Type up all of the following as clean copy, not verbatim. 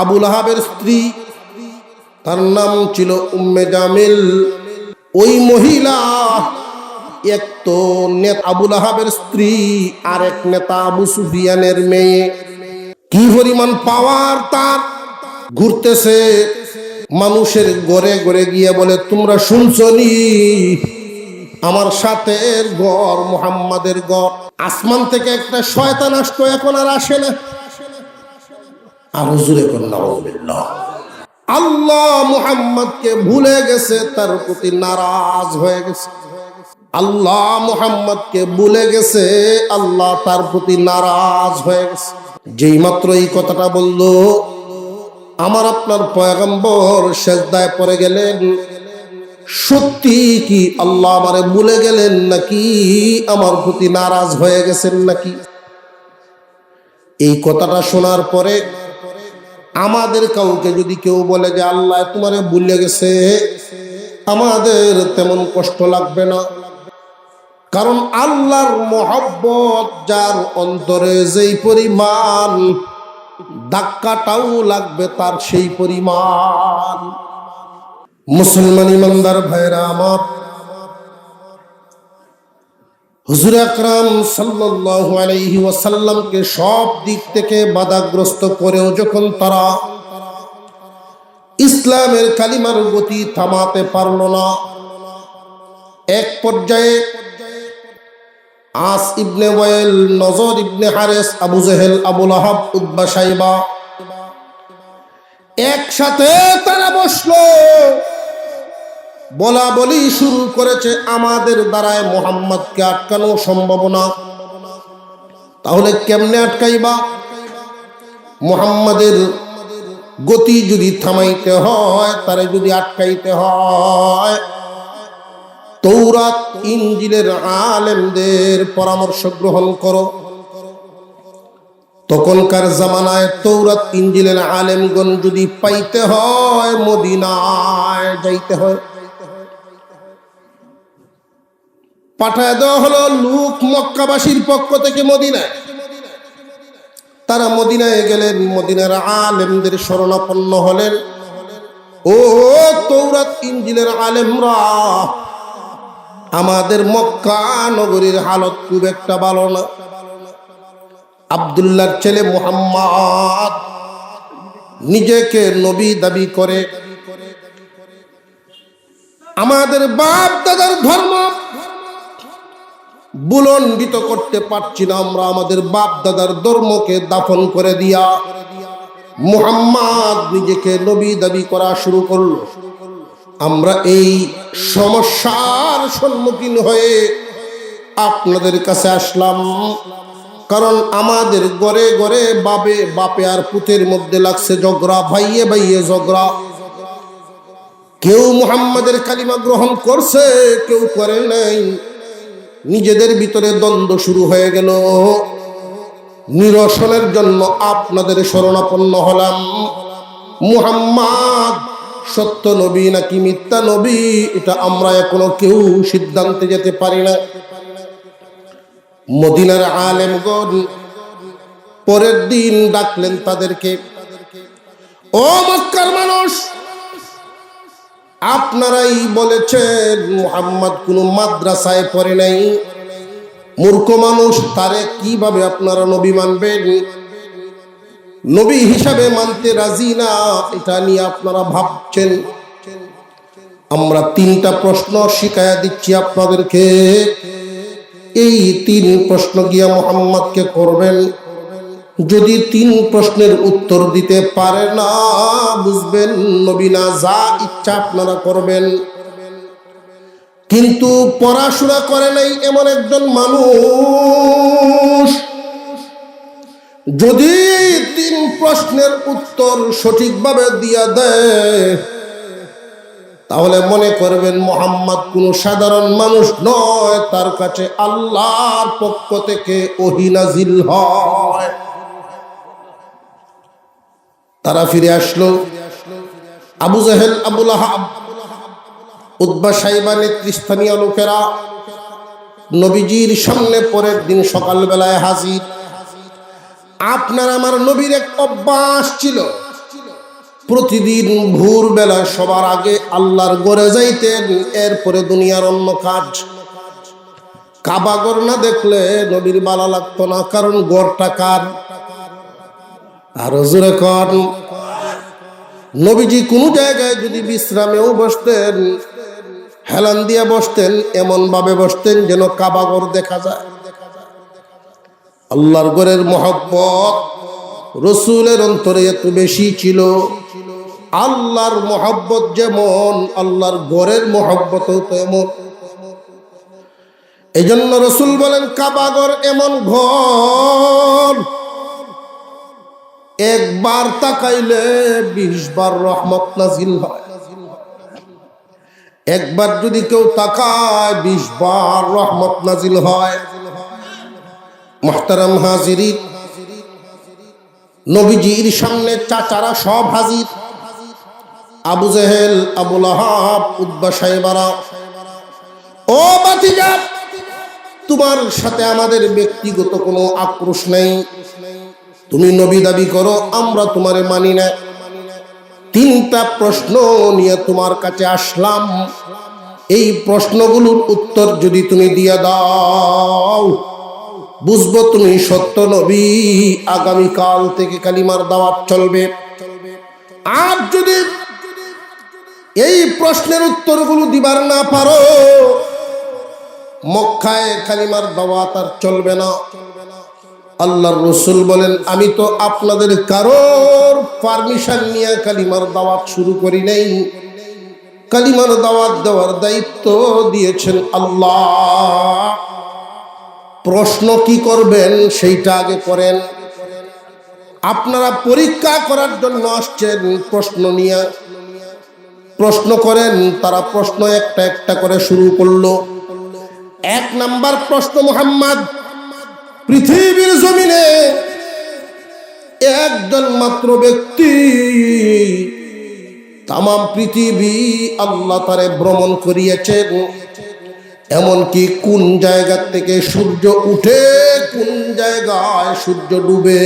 আবু লাহাবের স্ত্রী, তার নাম ছিল উম্মে জামিল। ওই মহিলা এক তো আবু লাহাবের স্ত্রী, আর এক নেতা আবু সুফিয়ানের মেয়ে। কি পরিমাণ পাওয়ার তার! ঘুরতেছে মানুষের ঘরে ঘরে গিয়ে বলে, তোমরা শুনছনি আমার সাথে ঘর মুহাম্মাদের ঘর, আসমান থেকে একটা শয়তান আসতো, এখন আর আসে না। আর হুজুরে কন্যা আল্লাহ মুহাম্মদকে ভুলে গেছে, তার প্রতি নারাজ হয়ে গেছে। আল্লাহ মুহাম্মদকে ভুলে গেছে, আল্লাহ তার প্রতি নারাজ হয়ে গেছে। যেই মাত্র এই কথাটা বলল, আমার আপনার পয়গম্বর সেজদায় পড়ে গেলেন। সত্যি কি আল্লাহ আমারে ভুলে গেলেন নাকি আমার প্রতি নারাজ হয়ে গেছেন নাকি? এই কথাটা শোনার পরে আমাদের কাউকে যদি কেউ বলে যে আল্লাহ তোমারে ভুলে গেছে, আমাদের তেমন কষ্ট লাগবে না। কারণ আল্লাহর মহব্বত যার অন্তরে যেই পরিমাণ, ধাক্কাটাও লাগবে তার সেই পরিমাণ। মুসলমান ইমানদার ভাইরা আমার, হুজুর আকরাম সাল্লাল্লাহু আলাইহি ওয়াসাল্লামকে সব দিক থেকে বাধাগ্রস্ত করেও যখন তারা ইসলামের কালিমার গতি থামাতে পারল না, এক পর্যায়ে আস ইবনে ওয়াইল, নজর ইবনে হারেস, আবু জেহেল, আবু লাহাব, উতবা, সাইবা একসাথে তারা বসলো, বলা বলি শুরু করেছে, আমাদের দ্বারায় মুহাম্মদকে আটকানো সম্ভব না। তাহলে কেমনে আটকাইবা? মুহাম্মাদের গতি যদি থামাইতে হয়, তারে যদি আটকাইতে হয়, তৌরাত ইনজিলের আলেমদের পরামর্শ গ্রহণ করো। তখনকার জামানায় তৌরাত ইনজিলের আলেমগণ যদি পাইতে হয়, মদিনায় যাইতে হয়। পাঠায় দেওয়া হলো লোক মক্কাবাসীর পক্ষ থেকে মদিনায়। তারা মদিনায় গেলেন, মদিনার আলেমদের শরণাপন্ন হলেন। ও তৌরাত ইনজিলের আলেমরা, আমাদের মক্কা নগরীর হালত খুব একটা ভালো না। আব্দুল্লাহর ছেলে মুহাম্মদ নিজেকে নবী দাবি করে। আমাদের বাপ দাদার ধর্ম বুলন্ডিত করতে পারছি না, আমরা আমাদের বাপ দাদার ধর্মকে দাফন করে দিয়া মুহাম্মদ নিজেকে নবী দাবি করা শুরু করলো। আমরা এই সমস্যার সম্মুখীন হয়ে আপনাদের কাছে আসলাম, কারণ আমাদের ঘরে ঘরে বাপে আর পুতের মধ্যে লাগছে ঝগড়া, ভাইয়ে ভাইয়ে ঝগড়া। কেউ মুহাম্মাদের কালিমা গ্রহণ করছে, কেউ করে নাই। নিজেদের ভিতরে দ্বন্দ্ব শুরু হয়ে গেল। নিরসনের জন্য আপনাদের শরণাপন্ন হলাম। মুহাম্মদ সত্য নবী নাকি মিথ্যা নবী, এটা আমরা এখনো কেউ সিদ্ধান্তে যেতে পারি না। মদিনার আলেমগণ পরের দিন ডাকলেন তাদেরকে, ও মক্কার মানুষ, আপনারাই বলেছেন মুহাম্মদ কোন মাদ্রাসায় পড়ে নাই, মূর্খ মানুষ, তারে কিভাবে আপনারা নবী মানবেন? নবী হিসাবে মানতে রাজি না, এটা নিয়ে আপনারা ভাবছেন। আমরা 3টা প্রশ্ন শিখাইয়া দিচ্ছি আপনাদেরকে। এই 3 প্রশ্ন গিয়া মুহাম্মদকে করবেন। যদি 3 প্রশ্নের উত্তর দিতে পারে না, বুঝবেন নবী না, যা ইচ্ছা আপনারা করবেন। কিন্তু পড়াশোনা করে নাই এমন একজন মানুষ যদি 3 প্রশ্নের উত্তর সঠিকভাবে দিয়া দেয়, তাহলে মনে করবেন মুহাম্মদ কোনো সাধারণ মানুষ নয়, তার কাছে আল্লাহর পক্ষ থেকে ওহী নাজিল হয়। তারা ফিরে আসলো। আবু জেহেল, আবু লাহাব, উতবা, সাইবা নেতৃস্থানীয় লোকেরা নবীজির সামনে পরের দিন সকালবেলায় হাজির। আপনার আমার নবীর এক অভ্যাস ছিল, প্রতিদিন ভোরবেলা সবার আগে আল্লাহর ঘরে যাইতেন, এরপরে দুনিয়ার অন্য কাজ। কাবা ঘর না দেখলে নবীর ভালো লাগতো না, কারণ ঘরটা কার? আরো জোরে কর। নবীজি কোনো জায়গায় যদি বিশ্রামেও বসতেন, হেলান দিয়ে বসতেন, এমন ভাবে বসতেন যেন কাবা ঘর দেখা যায়। আল্লাহর ঘরের মহব্বত রসুলের অন্তরে এত বেশি ছিল। আল্লাহর মহব্বত যেমন, আল্লাহর ঘরের মহব্বতও তেমন। এই জন্য রসুল বলেন, কাবা ঘর এমন ঘর, একবার তাকাইলে 20 বার রহমত নাজিল হয়। একবার যদি কেউ তাকায় 20 বার রহমত নাজিল হয়। মুহতারাম হাজিরিন, নবীজির সামনে চাচারা সব হাজির। আবু জেহেল, আবু লাহাব, উতবা, সাইবারা। ও ভাতিজা, তোমার সাথে আমাদের ব্যক্তিগত কোনো আক্রোশ নেই। তুমি নবী দাবি করো, আমরা তোমারে মানি না। 3টা প্রশ্ন নিয়ে তোমার কাছে আসলাম। এই প্রশ্নগুলোর উত্তর যদি তুমি দিয়ে দাও, বুঝবো তুমি সত্য নবী। আগামীকাল থেকে কালিমার দাওয়াত চলবে। আর যদি এই প্রশ্নের উত্তরগুলো দিবার না পারো, মক্কায় কালিমার দাওয়াত আর চলবে না। আল্লাহর রাসূল বলেন, আমি তো আপনাদের কারোর পারমিশন নিয়ে কালিমার দাওয়াত শুরু করি নাই। কালিমার দাওয়াত দেওয়ার দায়িত্ব দিয়েছেন আল্লাহ। প্রশ্ন কি করবেন সেইটা আগে করেন। আপনারা পরীক্ষা করার জন্য আসছেন, প্রশ্ন নিয়ে প্রশ্ন করেন। তারা প্রশ্ন একটা একটা করে শুরু করলো। 1 নাম্বার প্রশ্ন, মুহাম্মদ, পৃথিবীর জমিনে একজন মাত্র ব্যক্তি, তাম পৃথিবী আল্লাহ তারে ভ্রমণ করিয়েছেন। এমনকি কোন জায়গা থেকে সূর্য উঠে, কোন জায়গায় সূর্য ডুবে,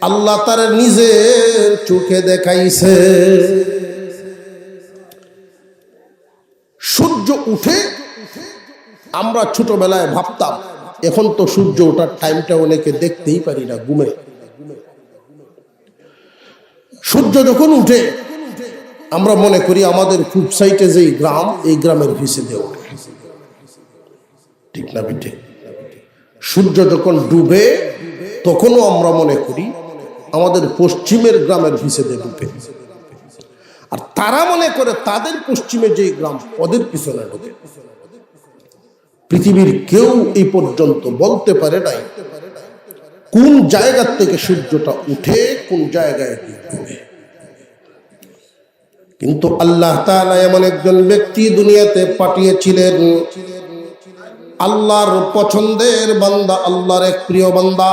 আল্লাহ তার নিজের চোখে দেখাইছে। সূর্য উঠে আমরা ছোটবেলায় ভাবতাম, এখন তো সূর্য ওঠার টাইমটা অনেকে দেখতেই পারি না, ঘুমে। সূর্য যখন উঠে আমরা মনে করি আমাদের পূব সাইডে যেই গ্রাম, এই গ্রামের ভিসে দিয়ে ওঠে। ঠিক না বিঠে? সূর্য যখন ডুবে তখনও আমরা মনে করি আমাদের পশ্চিমের গ্রামের ভিসে দিয়ে ডুবে। আর তারা মনে করে তাদের পশ্চিমে যেই গ্রাম, ওদের পিছনে ডুবে। পৃথিবীর কেউ এই পর্যন্ত বলতে পারে নাই কোন জায়গা থেকে সূর্যটা উঠে কোন জায়গায় ডুবে। কিন্তু আল্লাহ তাআলা এমন একজন ব্যক্তি দুনিয়াতে পাঠিয়েছিলেন, আল্লাহর পছন্দের বান্দা, আল্লাহর এক প্রিয় বান্দা।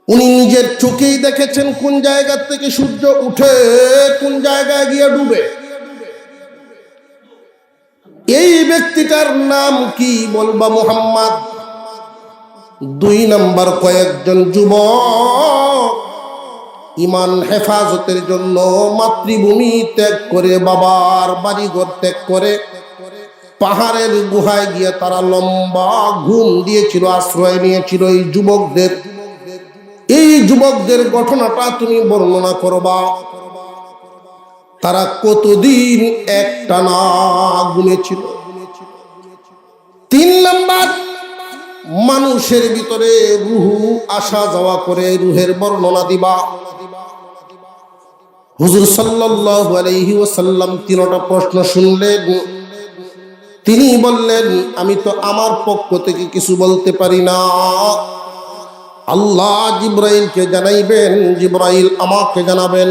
উনি নিজের চোখেই দেখেছেন কোন জায়গা থেকে সূর্য উঠে কোন জায়গায় গিয়ে ডুবে। এই ব্যক্তিটার নাম কি? বলবা মুহাম্মদ। 2 নাম্বার, কয়েকজন যুবক ইমান হেফাজতের জন্য মাতৃভূমি ত্যাগ করে, বাবার বাড়িঘর ত্যাগ করে পাহাড়ের গুহায় গিয়ে তারা লম্বা ঘুম দিয়েছিল, আশ্রয় নিয়েছিল এই যুবকদের ঘটনাটা তুমি বর্ণনা করবা। তারা কতদিন একটানা ঘুমেছিল। 3 নাম্বার, মানুষের ভিতরে রুহু আসা যাওয়া করে, রুহের বর্ণনা দিবা। হুজুর সাল্লাল্লাহু আলাইহি ওয়াসাল্লাম 3টা প্রশ্ন শুনলেন। তিনি বললেন, আমি তো আমার পক্ষ থেকে কিছু বলতে পারি না, আল্লাহ জিবরাইলকে জানাইবেন, জিবরাইল আমাকে জানাবেন।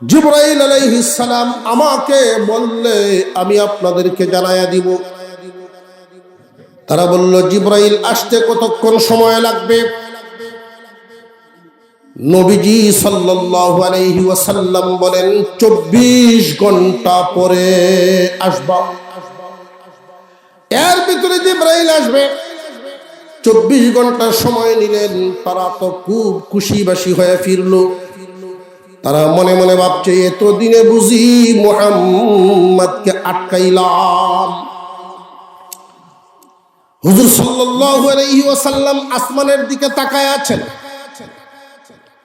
জিবরাইল আলাইহিস সালাম আমাকে বললে আমি আপনাদেরকে জানায়া দিব। তারা বলল, জিবরাইল আসতে কতক্ষণ সময় লাগবে? নবীজি সাল্লাল্লাহু আলাইহি ওয়াসাল্লাম বলেন, 24 ঘন্টা পরে আসবা। এর ভিতরে জিবরাইল আসবে। 24 ঘন্টা সময় নিলেন। তারা তো খুব খুশিবাসী হয়ে ফিরল। তারা মনে মনে ভাবছে, এতদিনে বুঝি মুহাম্মদকে আটকাইলাম। হুজুর সাল্লাল্লাহু আলাইহি ওয়াসাল্লাম আসমানের দিকে তাকায় আছেন।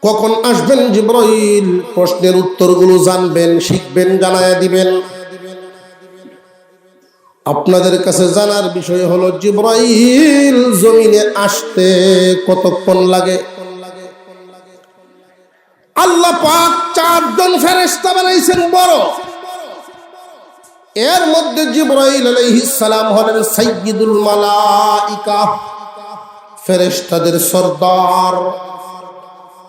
কখন আসবেন জিবরাইল? প্রশ্নের উত্তরগুলো জানবেন, শিখবেন, জানায়া দিবেন। আপনাদের কাছে জানার বিষয় হলো, জিবরাইল জমিনে আসতে কতক্ষণ লাগে? আল্লাহ পাক 4 জন ফেরেশতা বানাইছেন বড়। এর মধ্যে জিবরাইল আলাইহিস সালাম হলেন সাইয়্যিদুল মালাইকা, ফেরেশতাদের সরদার।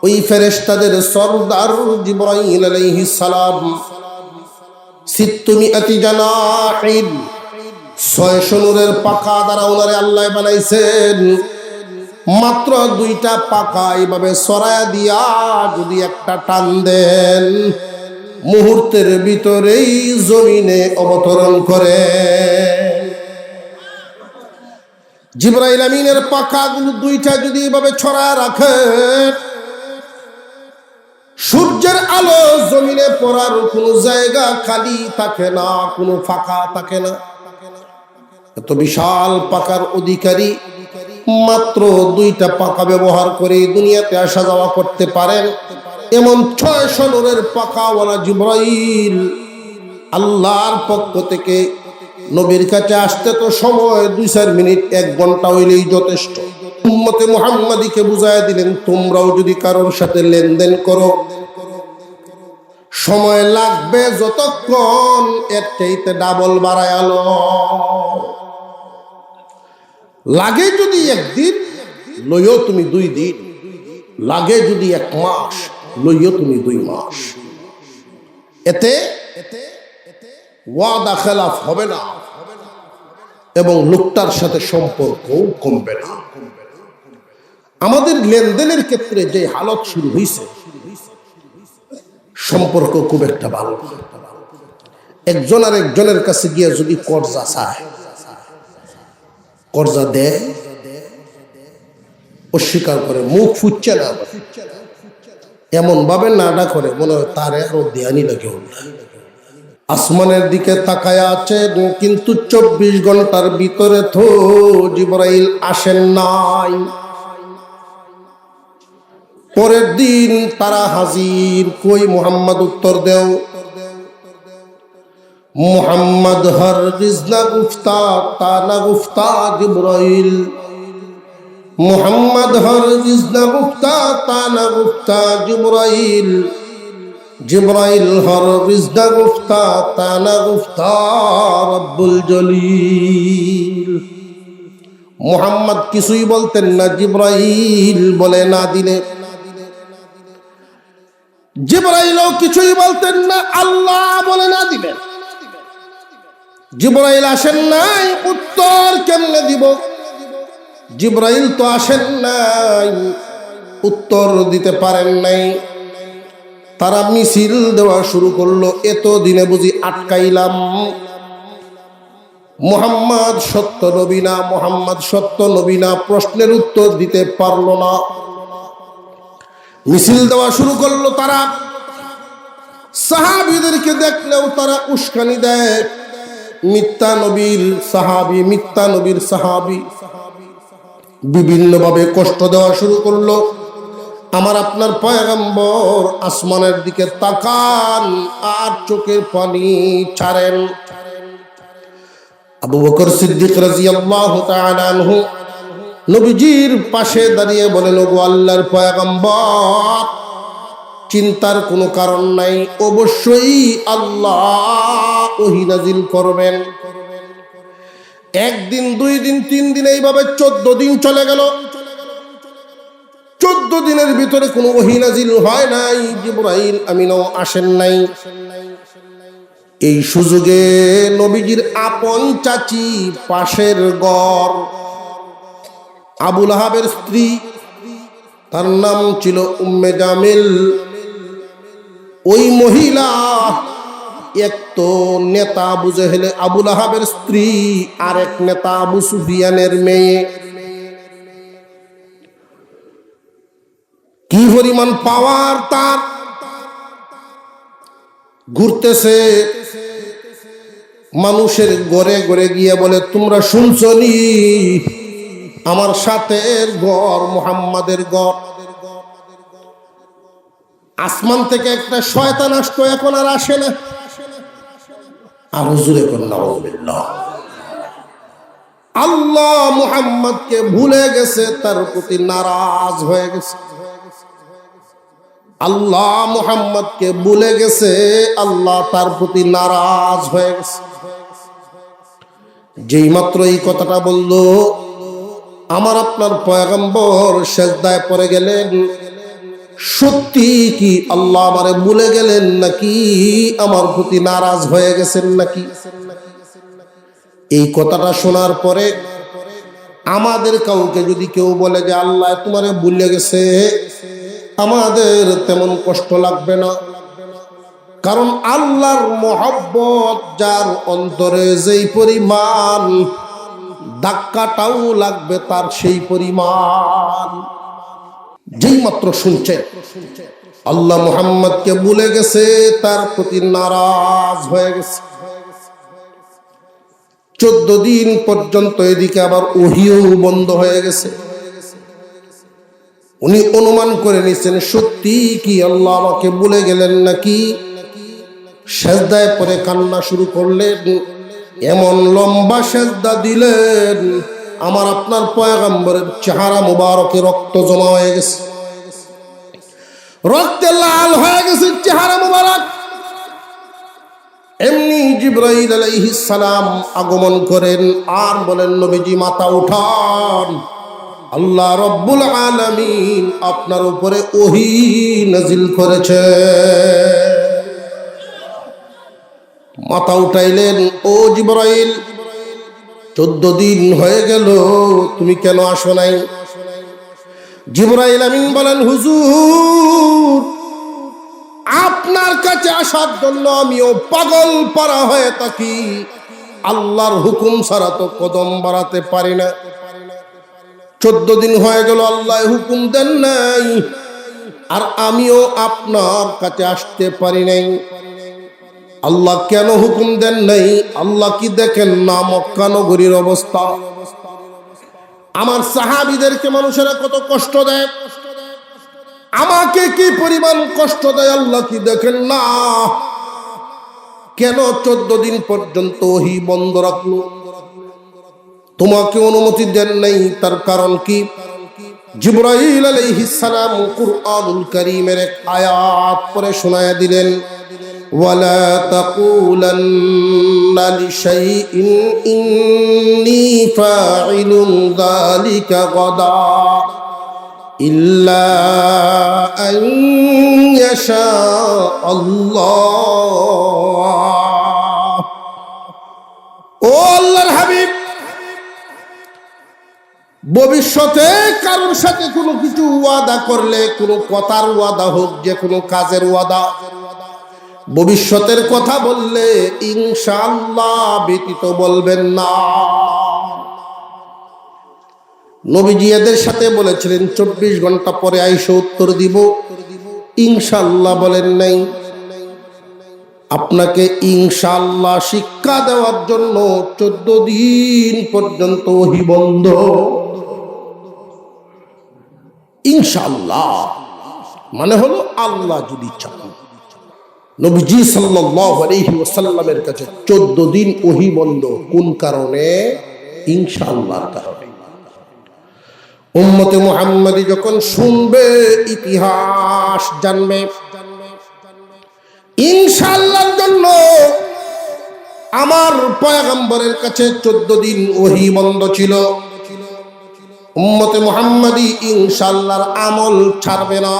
ওই ফেরেশতাদের সরদার জিবরাইল আলাইহিস সালাম 600 জানাহিন, 600 নূরের পাখা দ্বারা ওনারে আল্লাহ বানাইছেন। মাত্র 2টা পাখা এইভাবে সরায়া দিয়া যদি একটা টান দেন, মুহূর্তের ভিতরেই জমিনে অবতরণ করে। জিবরাইল আমিনের পাখাগুলো 2টা যদি এইভাবে ছড়ায় রাখেন, সূর্যের আলো জমিনে পড়ার কোনো জায়গা খালি থাকে না, কোনো ফাঁকা থাকে না। এত বিশাল পাখার অধিকারী মাত্র 2টা পাখা ব্যবহার করে দুনিয়াতে আসা যাওয়া করতে পারেন এমন 600 নূরের পাখাওয়ালা জিবরাইল আল্লাহর পক্ষ থেকে নবীর কাছে আসতে তো সময় 2-4 মিনিট, 1 ঘন্টা হইলেই যথেষ্ট। উম্মতে মুহাম্মাদীকে বুঝায় দিলেন, তোমরাও যদি কারোর সাথে লেনদেন করো, সময় লাগবে যতক্ষণ, এর চাইতে ডাবল বাড়ায় আলো। লাগে যদি 1 দিন, লইও তুমি 2 দিন। লাগে যদি 1 মাস, লইও তুমি 2 মাস। এতে ওয়াদা খেলাফ হবে না এবং লোকটার সাথে সম্পর্ক কমবে না। আমাদের লেনদেনের ক্ষেত্রে যে হালত শুরু হয়েছে, সম্পর্ক খুব একটা ভালো না। একজন আর একজনের কাছে গিয়ে যদি কর্জা চায়, কর্জা দেয়, অস্বীকার করে, মুখ ফুটছে না, এমন ভাবে নাডা করে মনে হয় তার আরো দেয়ানি লাগে। আসমানের দিকে তাকায় আছেন, কিন্তু 24 ঘন্টার ভিতরে তো জিবরাইল আসেন নাই। পরের দিন তারা হাজির। কই মুহাম্মদ? উত্তর দেও। মুহাম্মদ হরগিজ না গুফতা, তা না গুফতা জিবরাইল। মুহাম্মদ হরগিজ না গুফতা, তা না গুফতা জিবরাইল। জিবরাইল হরগিজ না গুফতা, তা না গুফতা রব্বুল জলিল। মুহাম্মদ কিছুই বলতেন না, জিবরাইল বলে না দিলে। জিবরাইলও কিছুই বলতেন না, আল্লাহ বলে না দিলেন। জিবরাইল আসেন নাই, উত্তর কেমনে দিব? জিবরাইল তো আসেন নাই, উত্তর দিতে পারেন নাই। তারা মিছিল দেওয়া শুরু করলো, এতদিনে বুঝি আটকাইলাম। মুহাম্মদ সত্য নবী না, মুহাম্মদ সত্য নবী না, প্রশ্নের উত্তর দিতে পারলো না। মিছিল দেওয়া শুরু করলো তারা। সাহাবীদেরকে দেখলেও তারা উস্কানি দেয়। মিথ্যা নবীর সাহাবী, মিথ্যা নবীর সাহাবী, বিভিন্নভাবে কষ্ট দেওয়া শুরু করলো। আমার আপনার পয়গম্বর আসমানের দিকে তাকান আর চোখের পানি ছাড়েন। আবু বকর সিদ্দিক রাদিয়াল্লাহু তাআলা আনহু নবীজির পাশে দাঁড়িয়ে বলেন, ওগো আল্লাহর পয়গম্বর, চিন্তার কোনো কারণ নাই, অবশ্যই আল্লাহ ওহী নাজিল করবেন। 1 দিন, 2 দিন, 3 দিন, এইভাবে 14 দিন চলে গেল। 14 দিনের ভিতরে কোনো ওহী নাজিল হয় নাই, জিবরাইল আমিনও আসেন নাই। এই সুযোগে নবীজির আপন চাচি, পাশের ঘর, আবু লাহাবের স্ত্রী, তার নাম ছিল উম্মে জামিল। ওই মহিলা এক তো নেতা আবু জেহেল আবু লাহাবের স্ত্রী, আর এক নেতা আবু সুফিয়ানের মেয়ে। কি পরিমাণ পাওয়ার তার, ঘুরতেছে মানুষের ঘরে ঘরে গিয়ে বলে, তোমরা শুনছনি আমার সাথের ঘর মুহাম্মাদের ঘর। আসমান থেকে একটা শয়তান আসতো, এখন আর আসে না। আর হুজুরে কন্যা আল্লাহ মুহাম্মদকে ভুলে গেছে, তার প্রতি নারাজ হয়ে গেছে। আল্লাহ মুহাম্মদকে ভুলে গেছে, আল্লাহ তার প্রতি নারাজ হয়ে গেছে। যেই মাত্র এই কথাটা বলল, আমার আপনার পয়গম্বর সেজদায় পড়ে গেলেন। সত্যি কি আল্লাহ আমারে ভুলে গেলেন নাকি আমার প্রতি নারাজ হয়ে গেছেন নাকি? এই কথাটা শোনার পরে আমাদের কাউকে যদি কেউ বলে যে আল্লাহ তোমারে ভুলে গেছে, আমাদের তেমন কষ্ট লাগবে না। কারণ আল্লাহর মহব্বত যার অন্তরে যেই পরিমাণ, ধাক্কাটাও লাগবে তার সেই পরিমাণ। যেই মাত্র শুনছে আল্লাহ মুহাম্মদকে ভুলে গেছে, তার প্রতি নারাজ হয়ে গেছে। 14 দিন পর্যন্ত এদিকে আবার ওহিও বন্ধ হয়ে গেছে। উনি অনুমান করে নিছেন সত্যি কি আল্লাহ আমাকে ভুলে গেলেন নাকি। সেজদায় পরে কান্না শুরু করলেন, এমন লম্বা সেজদা দিলেন আমার আপনার পয়গম্বরের চেহারা মুবারকে রক্ত জমা হয়ে গেছে, রক্তে লাল হয়ে গেছে চেহারা মুবারক। এমনি জিবরাইল আলাইহিস সালাম আগমন করেন আর বলেন, নবীজি মাথা উঠান, আল্লাহ রব্বুল আলামিন আপনার উপরে ওহী নাজিল করেছে। মাথা উঠাইলেন, ও জিবরাইল 14 দিন হয়ে গেল, তুমি কেন আসো নাই? জিবরাইল আমিন বলেন, হুজুর আপনার কাছে আসার জন্য আমিও পাগল পারা হয়ে থাকি, আল্লাহর হুকুম ছাড়া তো কদম বাড়াতে পারি না। 14 দিন হয়ে গেল আল্লাহ হুকুম দেন নাই, আর আমিও আপনার কাছে আসতে পারি নাই। আল্লাহ কেন হুকুম দেন নাই? আল্লাহ কি দেখেন না মক্কা নগরীর অবস্থা? আমার সাহাবীদেরকে মানুষেরা কত কষ্ট দেয়, আমাকে কি পরিমাণ কষ্ট দেয়, আল্লাহ কি দেখেন না? কেন 14 দিন পর্যন্ত ওহী বন্ধ রাখলো? তোমাকে অনুমতি দেন নাই, তার কারণ কি? জিবরাইল আলাইহিস সালাম কুরআনুল কারীমের এক আয়াত পড়ে শোনায়া দিলেন, ওয়ালা তাকুলান্না লিশাইইন ইন্নী ফাইলুন যালিকা গাদা ইল্লা আন ইয়াশা আল্লাহ। ও আল্লাহর হাবিব, ভবিষ্যতে কারোর সাথে কোনো কিছু ওয়াদা করলে, কোনো কথার ওয়াদা হোক, যে কোনো কাজের ওয়াদা, ভবিষ্যতের কথা বললে ইনশাআল্লাহ ব্যতীত বলবেন না। নবীজি এদের সাথে বলেছিলেন 24 ঘন্টা পরে আইসা উত্তর দিব, ইনশাআল্লাহ বলেন নাই। আপনাকে ইনশাআল্লাহ শিক্ষা দেওয়ার জন্য 14 দিন পর্যন্ত ওহী বন্ধ। ইনশাআল্লাহ মানে হলো আল্লাহ যদি চান। নবীজি সাল্লাল্লাহু আলাইহি ওয়াসাল্লামের কাছে 14 দিন ওহী বন্ধ। কোন কারণে? ইনশাআল্লাহর কারণে। উম্মতে মুহাম্মাদি যখন শুনবে, ইতিহাস জানবে, ইনশাআল্লাহর জন্য আমার পয়গম্বরের কাছে 14 দিন ওহী বন্ধ ছিল। উম্মতে মুহাম্মাদি ইনশাআল্লাহর আমল ছাড়বে না,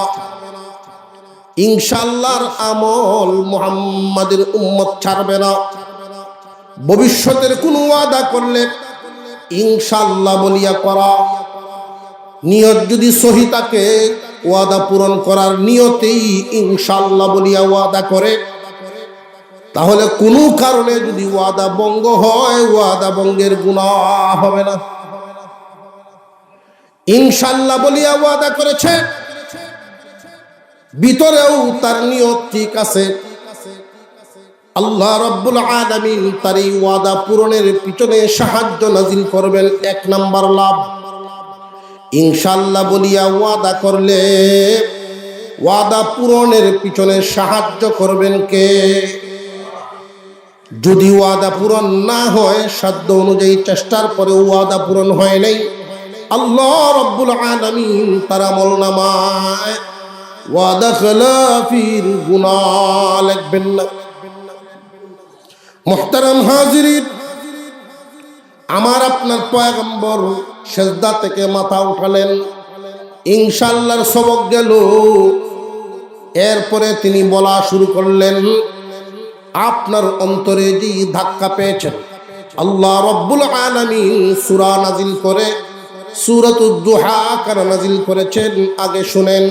ইনশাআল্লাহর আমল মুহাম্মাদের উম্মত ছাড়বে না। ভবিষ্যতের কোন ওয়াদা করলে ইনশাআল্লাহ বলিয়া করা, নিয়ত যদি সহি থাকে, ওয়াদা পূরণ করার নিয়তেই ইনশাআল্লাহ বলিয়া ওয়াদা করে, তাহলে কোনো কারণে যদি ওয়াদা ভঙ্গ হয়, ওয়াদা ভঙ্গের গুনাহ হবে না। ইনশাআল্লাহ বলিয়া ওয়াদা করেছে, ভিতরেও তার নিয়ত ঠিক আছে। আল্লাহ রাব্বুল আলামিন তার এই ওয়াদা পূরণের পিছনে সাহায্য নাজিল করবেন। এক নাম্বার লাভ, ইনশাআল্লাহ বলিয়া ওয়াদা করলে ওয়াদা পূরণের পিছনে সাহায্য করবেন কে? যদি ওয়াদা পূরণ না হয়, সাধ্য অনুযায়ী চেষ্টার পরে ওয়াদা পূরণ হয় নাই, আল্লাহ রাব্বুল আলামিন তার আমলনামায় ওয়াদা খেলাফির গুনাহ লিখবেন না। মুহতারাম হাজিরিন, আমার আপনার পয়গম্বর সেজদা থেকে মাথা উঠালেন, ইনশাআল্লাহর সবক গেল। এরপরে তিনি বলা শুরু করলেন, আপনার অন্তরে যে ধাক্কা পেয়েছেন, আল্লাহ রাব্বুল আলামিন সূরা নাজিল করে সূরাতুদ দুহা কারা নাজিল করেছেন, আগে শুনেন।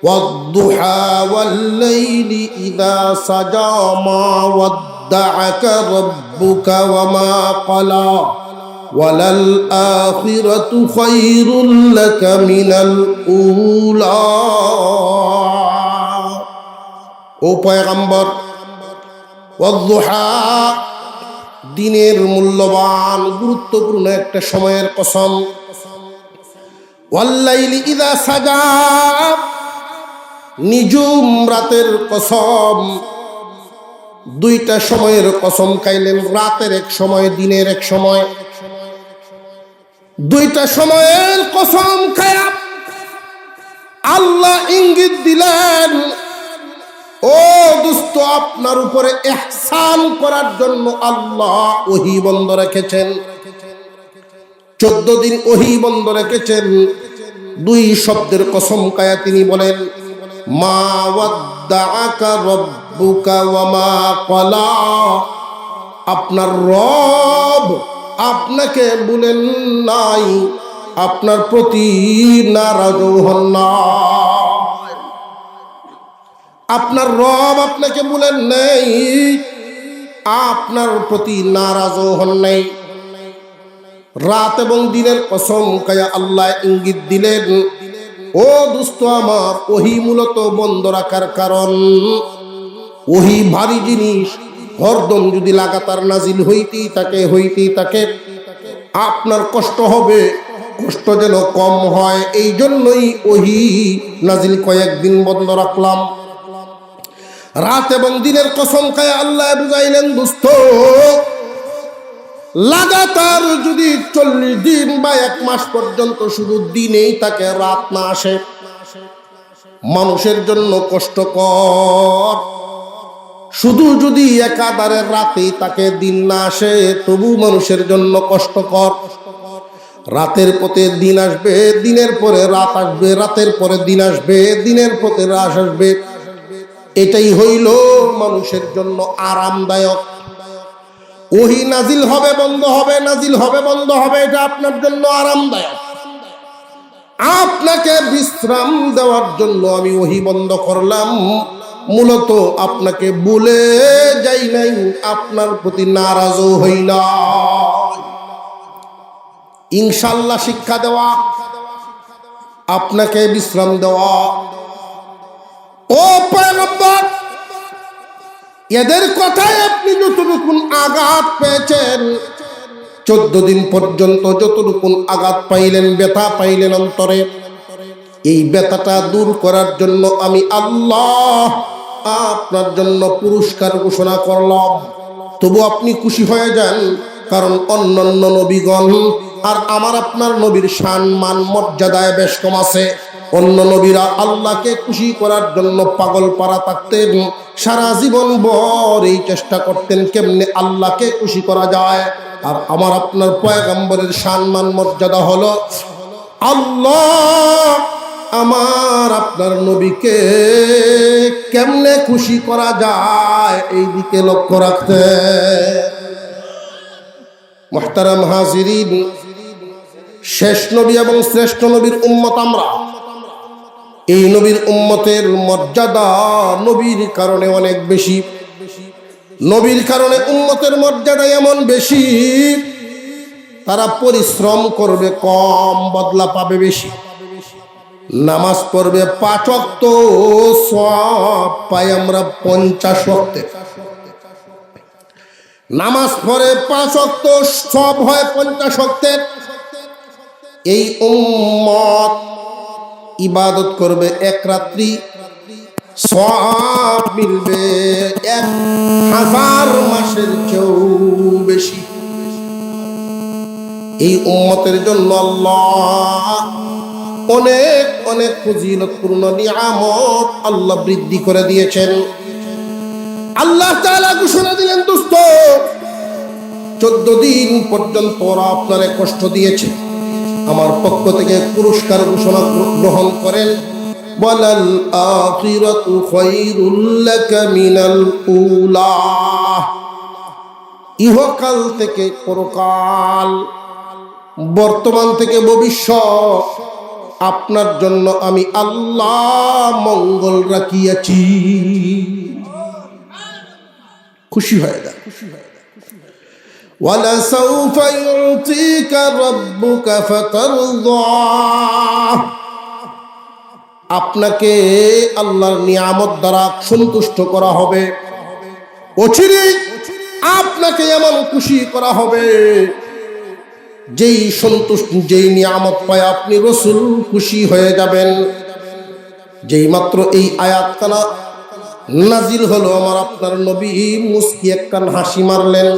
ওয়াদ-দুহা ওয়াল-লাইলি ইযা সাজা মা ওয়াদ্দাআকা রাব্বুকা ওয়া মা ক্বালা ওয়ালাল আখিরাতু খায়রুল লাকা মিনাল উলা। ও পয়গম্বর, ওয়াদ-দুহা দিনের মূল্যবান গুরুত্বপূর্ণ একটা সময়ের কসম। ওয়াল-লাইলি ইযা সাজা, নিজুম রাতের কসম। দুইটা সময়ের কসম খাইলেন, রাতের এক সময়, দিনের এক সময়। দুইটা সময়ের কসম খায়া আল্লাহ ইঙ্গিত দিলেন, ও দোস্ত, আপনার উপরে ইহসান করার জন্য আল্লাহ ওহী বন্ধ রেখেছেন। 14 দিন ওহী বন্ধ রেখেছেন। দুই শব্দের কসম খায়া তিনি বলেন, মা ওয়াদ্দাআকা রাব্বুকা ওয়া মা ক্বালা। আপনার রব আপনাকে বলেন নাই, আপনার প্রতি নারাজ হন নাই। আপনার রব আপনাকে বলেন নাই, আপনার প্রতি নারাজ হন নাই। রাত এবং দিনের কসম খায়া আল্লাহ ইঙ্গিত দিলেন, ও দোস্ত আমার, ওহী মূলত বন্ধ রাখার কারণ, ওহী ভারী জিনিস, হরদম যদি লাগাতার নাজিল হইতেই থাকে আপনার কষ্ট হবে, কষ্ট যেন কম হয়, এই জন্যই ওহী নাজিল কয়েকদিন বন্ধ রাখলাম। রাত এবং দিনের কসম খায় আল্লাহ বুঝাইলেন, দোস্ত, লাগাতার যদি 40 দিন বা 1 মাস পর্যন্ত শুধু দিনেই তাকে রাত না আসে, মানুষের জন্য কষ্টকর। শুধু যদি একাধারে রাতেই তাকে দিন না আসে, তবু মানুষের জন্য কষ্টকর। রাতের পথে দিন আসবে, দিনের পরে রাত আসবে, রাতের পরে দিন আসবে, দিনের পথে রাত আসবে। এটাই হইল মানুষের জন্য আরামদায়ক। ওহী নাজিল হবে বন্ধ হবে, নাজিল হবে বন্ধ হবে, এটা আপনার জন্য আরামদায়ক। আপনাকে বিশ্রাম দেওয়ার জন্য আমি ওহী বন্ধ করলাম, মূলত আপনাকে বলে যাই নাই, আপনার প্রতি নারাজও হই না। ইনশাআল্লাহ শিক্ষা দেওয়া, আপনাকে বিশ্রাম দেওয়া। ও পয়গম্বর, এদের কথায় আপনি যতটুকু আঘাত পেয়েছেন, 14 দিন পর্যন্ত যতটুকু আঘাত পাইলেন, ব্যথা পাইলেন অন্তরে, এই ব্যথাটা দূর করার জন্য আমি আল্লাহ আপনার জন্য পুরস্কার ঘোষণা করলাম। তবু আপনি খুশি হয়ে যান, কারণ অন্যান্য নবীগণ আর আমার আপনার নবীর শান মান মর্যাদায় বেশ কম আছে। অন্য নবীরা আল্লাহকে খুশি করার জন্য পাগল পারা থাকতেন, সারা জীবন ভর এই চেষ্টা করতেন কেমনে আল্লাহকে খুশি করা যায়। আর আমার আপনার পয়গম্বরের শান মান মর্যাদা হলো আল্লাহ আমার আপনার নবীকে কেমনে খুশি করা যায় এই দিকে লক্ষ্য রাখতে। মুহতারাম হাজিরিন, শেষ নবী এবং শ্রেষ্ঠ নবীর উম্মত আমরা। এই নবীর উম্মতের মর্যাদা নবীর কারণে অনেক বেশি। নবীর কারণে উম্মতের মর্যাদা এমন বেশি, তারা পরিশ্রম করবে কম, বদলা পাবে বেশি। নামাজ পড়বে 5 ওয়াক্ত, সওয়াব পাই আমরা 50 ওয়াক্তে। নামাজ পড়ে 5 ওয়াক্ত, সওয়াব হয় 50 ওয়াক্তের। এই উম্মত ইবাদত করবে এক রাত্রি, সওয়াব মিলবে 1000 মাসের চেয়েও বেশি। এই উম্মতের জন্য আল্লাহ অনেক অনেক ফজিলতপূর্ণ নিয়ামত আল্লাহ বৃদ্ধি করে দিয়েছেন। আল্লাহ তাআলা ঘোষণা দিলেন, দোস্ত 14 দিন পর্যন্ত ওরা আপনারে কষ্ট দিয়েছে, আমার পক্ষ থেকে পুরস্কার ঘোষণা গ্রহণ করেন। ওয়ালাল আখিরাতু খায়রুল লাকা মিনাল উলা, ইহকাল থেকে পরকাল, বর্তমান থেকে ভবিষ্যৎ আপনার জন্য আমি আল্লাহ মঙ্গল রাখিয়াছি। খুশি হয়ে যা। ওয়ালা সাউফা ইউতিকা রাব্বুকা ফাতারদা, আপনাকে আল্লাহর নিয়ামত দ্বারা সন্তুষ্ট করা হবে। অচিরেই আপনাকে এমন খুশি করা হবে যেই সন্তুষ্ট, যেই নিয়ামত পায় আপনি রাসূল খুশি হয়ে যাবেন। যেই মাত্র এই আয়াতখানা নাজিল হলো, আমার আপনার নবী মুস্কি একখান হাসি মারলেন।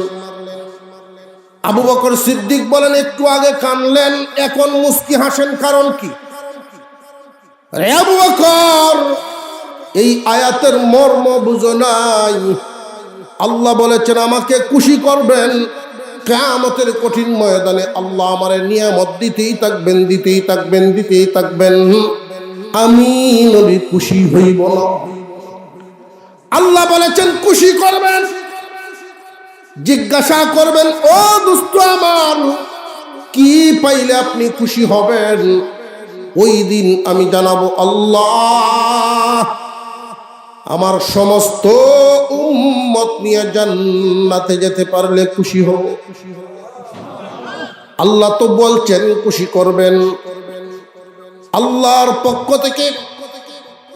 আবু বকর সিদ্দিক বলেন, একটু আগে কানলেন, এখন মুস্কি হাসেন, কারণ কি? আরে আবু বকর, এই আয়াতের মর্ম বুঝো নাই। আল্লাহ বলেছেন আমাকে খুশি করবেন, কিয়ামতের কঠিন ময়দানে আল্লাহ আমারে নিয়ামত দিতেই থাকবেন, দিতেই থাকবেন, দিতেই থাকবেন, আমি নবী খুশি হইব না। আল্লাহ বলেছেন খুশি করবেন। জিজ্ঞাসা করবেন, ও দোস্ত আমার, কি পাইলে আপনি খুশি হবেন? ওই দিন আমি জানাবো, আল্লাহ আমার সমস্ত উম্মত নিয়ে জান্নাতে যেতে পারলে খুশি হব। আল্লাহ তো বলছেন খুশি করবেন। আল্লাহর পক্ষ থেকে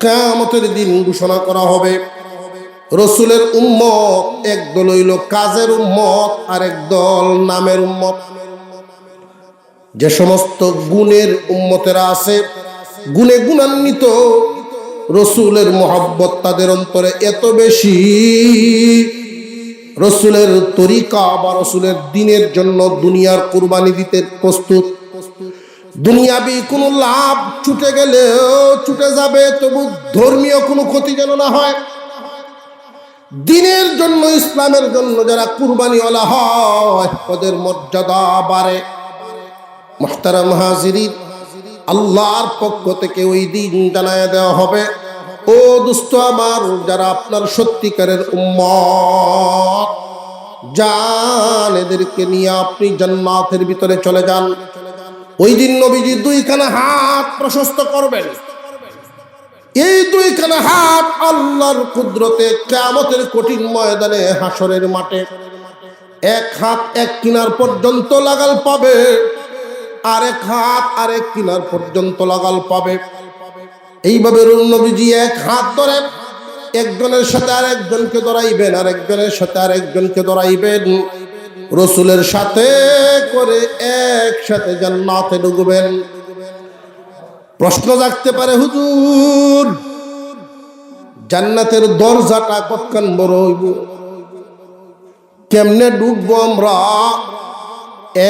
কিয়ামতের দিন ঘোষণা করা হবে, রাসূলের উম্মত একদল হইল কাজের উম্মত, আর একদল নামের উম্মত। যে সমস্ত গুণের উম্মতেরা আছে, গুণে গুণান্বিত, রাসূলের মহব্বত তাদের অন্তরে এত বেশি, রাসূলের তরিকা বা রাসূলের দ্বীনের জন্য দুনিয়ার কুরবানি দিতে প্রস্তুত। দুনিয়াবি কোনো লাভ ছুটে গেলেও ছুটে যাবে, তবু ধর্মীয় কোনো ক্ষতি যেন না হয়। দ্বীনের জন্য, ইসলামের জন্য যারা কুরবানিওয়ালা হয়, ওদের মর্যাদা বাড়ে। মুহতারাম হাজিরিন, আল্লাহর পক্ষ থেকে ওই দিন জানায় দেওয়া হবে, ও দোস্ত আমার, যারা আপনার সত্যিকারের উম্মত, যান এদেরকে নিয়ে আপনি জান্নাতের ভিতরে চলে যান। ওই দিন নবীজি 2খানা হাত প্রশস্ত করবেন। এই 2খানা হাত আল্লাহর কুদরতে কিয়ামতের কঠিন ময়দানে, হাসরের মাঠে, এক হাত এক কিনার পর্যন্ত লাগাল পাবে, আরেক হাত আরেক কিনার পর্যন্ত লাগাল পাবে। এইভাবে নবীজি এক হাত ধরে একজনের সাথে আরেকজনকে ধরাইবেন, আরেকজনের সাথে আরেকজনকে ধরাইবেন, রাসূলের সাথে করে একসাথে জান্নাতে ঢুকবেন। প্রশ্ন জাগতে পারে, হুজুর জান্নাতের দরজাটা কতখান বড় হইব? কেমনে ঢুকবো আমরা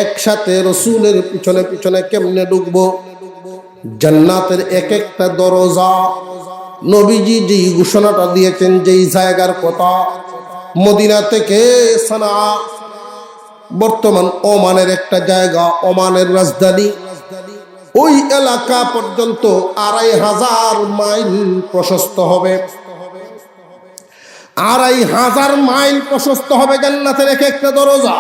একসাথে রাসূলের পিছনে পিছনে, কেমনে ঢুকবো? জান্নাতের এক একটা দরজা, নবীজি যেই ঘোষণাটা দিয়েছেন, যেই জায়গার কথা, মদিনা থেকে সানা, বর্তমান ওমানের একটা জায়গা, ওমানের রাজধানী, ওই এলাকা পর্যন্ত 2500 মাইল প্রশস্ত হবে। 2500 মাইল প্রশস্ত হবে জান্নাতের এক একটা দরজা।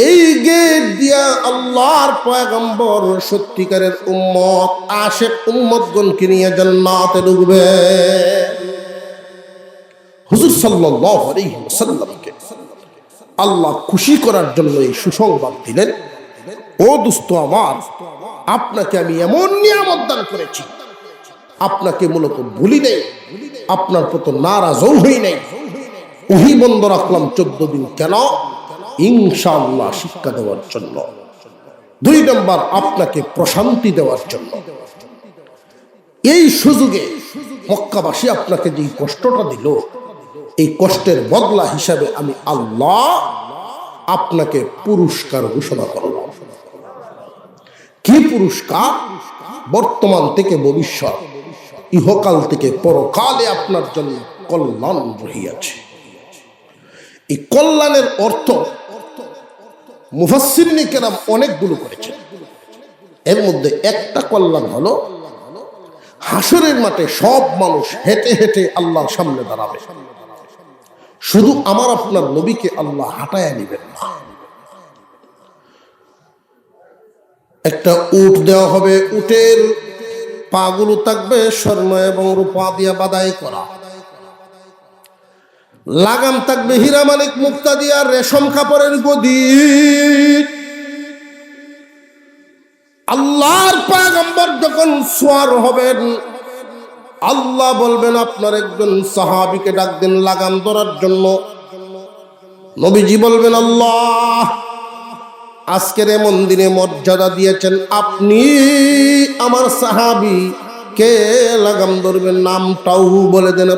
এই গেট দিয়া আল্লাহর পয়গম্বর সত্যিকারের উম্মত, আশেক উম্মতগণকে নিয়ে জান্নাতে ঢুকবে। হুজুর সাল্লাল্লাহু আলাইহি ওয়াসাল্লামকে আল্লাহ খুশি করার জন্য এই সুসংবাদ দিলেন, ও দোস্ত আমার, আপনাকে আমি এমন নিয়ামত দান করেছি, আপনাকে মূলত ভুলি নেই, আপনার প্রতি নারাজও হই নাই। ওহী বন্ধ রাখলাম 14 দিন। কেন? ইনশাআল্লাহ শিক্ষা দেওয়ার জন্য। 2 নম্বর, আপনাকে প্রশান্তি দেওয়ার জন্য। এই সুযোগে মক্কাবাসী আপনাকে যে কষ্টটা দিল, এই কষ্টের বদলা হিসাবে আমি আল্লাহ আপনাকে পুরস্কার ঘোষণা করলাম। কি পুরস্কার? বর্তমান থেকে ভবিষ্যৎ, ইহকাল থেকে পরকালে আপনার জন্য কল্যাণ রহিয়াছে। এই কল্যাণের অর্থ মুফাসসিরিনে কেরাম অনেকগুলো করেছেন। এর মধ্যে একটা কল্যাণ হলো হাসরের মাঠে সব মানুষ হেঁটে হেঁটে আল্লাহর সামনে দাঁড়াবে, শুধু আমার আপনার নবীকে আল্লাহ হাঁটায় নিবেন না। একটা উট দেওয়া হবে, উটের পাগুলো থাকবে স্বর্ণ এবং রূপা দিয়া বাদাই করা, লাগাম থাকবে হীরা মানিক মুক্তা দিয়া রেশম কাপড়ের গদি। আল্লাহর পয়গম্বর যখন সোয়ার হবেন, আল্লাহ বলবেন আপনার একজন সাহাবীকে ডাক দেন লাগাম ধরার জন্য। নবীজি বলবেন, আল্লাহ আজকের এমন দিনে মর্যাদা দিয়েছেন, আপনি আমার সাহাবী কে লাগাম ধরবেন, নামটাও বলে দেন।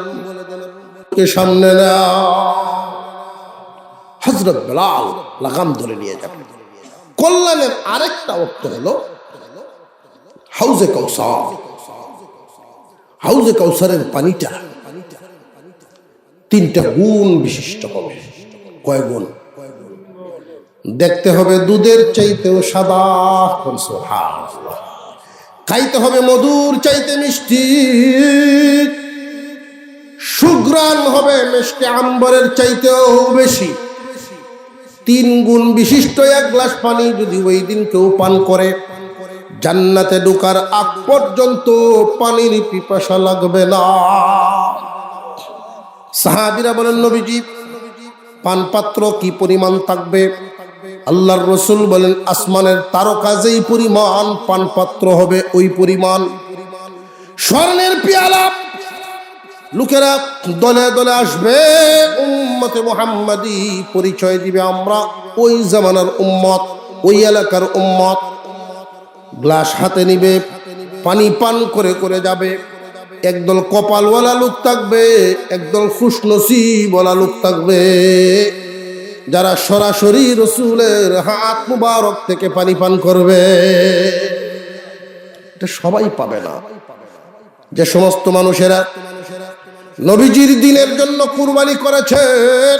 কে সামনে না? হযরত বেলাল লাগাম ধরে নিয়ে যাবেন। কল্যাণের আরেকটা অর্থ হলো হাউজে কাউসার। হাউজে কাউসারের পানিটা 3টা গুণ বিশিষ্ট হবে। কয় গুণ? দেখতে হবে দুধের চাইতেও সাদা, সুবহানাল্লাহ। খাইতে হবে মধুর চাইতে মিষ্টি, সুঘ্রাণ হবে মিষ্টি আম্বরের চাইতেও বেশি। 3 গুণ বিশিষ্ট 1 গ্লাস পানি যদি ওই দিন কেউ পান করে, জান্নাতে ঢোকার আগ পর্যন্ত পানির পিপাসা লাগবে না। সাহাবীরা বলেন, নবীজি পানপাত্র কি পরিমাণ থাকবে? আল্লাহর রাসূল বলেন, আসমানের তারকা যেই পরিমাণ পানপাত্র হবে ওই পরিমাণ। স্বর্ণের পেয়ালা, লোকেরা দলে দলে আসবে, উম্মতে মুহাম্মাদি পরিচয় দিবে, আমরা ওই জামানার উম্মত, ওই এলাকার উম্মত। গ্লাস হাতে নিবে, পানি পান করে করে যাবে। একদল কপালওয়ালা লোক থাকবে, একদল খুশনসিবওয়ালা লোক থাকবে, যারা সরাসরি রাসূলের হাত মুবারক থেকে পানি পান করবে। এটা সবাই পাবে না। যে সমস্ত মানুষেরা নবীজির দ্বীনের জন্য কুরবানি করেছেন,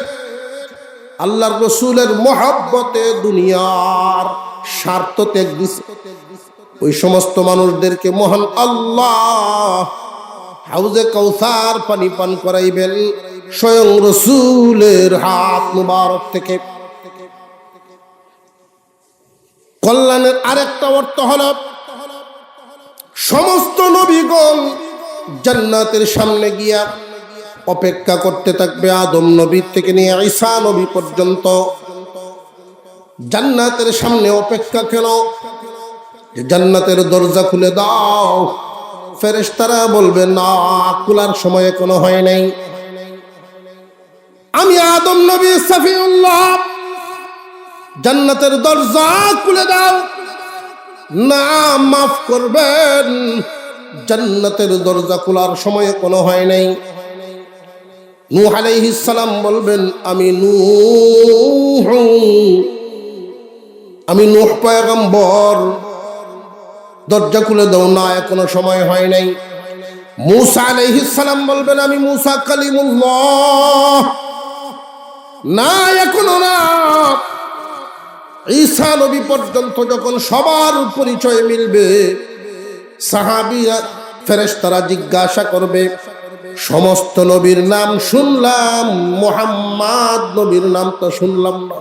আল্লাহর রাসূলের মহব্বতে দুনিয়ার স্বার্থ ত্যাগ দিয়েছে, ওই সমস্ত মানুষদেরকে মহান আল্লাহ হাউজে কাউসার পানি পান করাইবেন স্বয়ং রাসূলের হাত মুবারক থেকে। কল্যাণের আরেকটা অর্থ হলো সমস্ত নবীগণ জান্নাতের সামনে গিয়া অপেক্ষা করতে থাকবে, আদম নবী থেকে নিয়ে ঈসা নবী পর্যন্ত। জান্নাতের সামনে অপেক্ষা কেন? যে জান্নাতের দরজা খুলে দাও। ফেরেশতারা বলবে, না, খোলার সময় এখনো হয় নাই। আমি আদম নবী সফিউল্লাহ, জান্নাতের দরজা খুলে দাও। না, মাফ করবেন, জান্নাতের দরজা খোলার সময় এখনো হয় নাই। নূহ আলাইহিস সালাম বলবেন, আমি নূহ পয়গম্বর, দরজা খুলে দাও। না, এখনো সময় হয় নাই। মূসা আলাইহিস সালাম বলবেন, আমি মূসা কালিমুল্লাহ। না, এখনো না। ঈসা নবী পর্যন্ত যখন সবার পরিচয় মিলবে, সাহাবীরা ফেরেশতারা জিজ্ঞাসা করবে, সমস্ত নবীর নাম শুনলাম, মুহাম্মদ নবীর নাম তো শুনলাম না,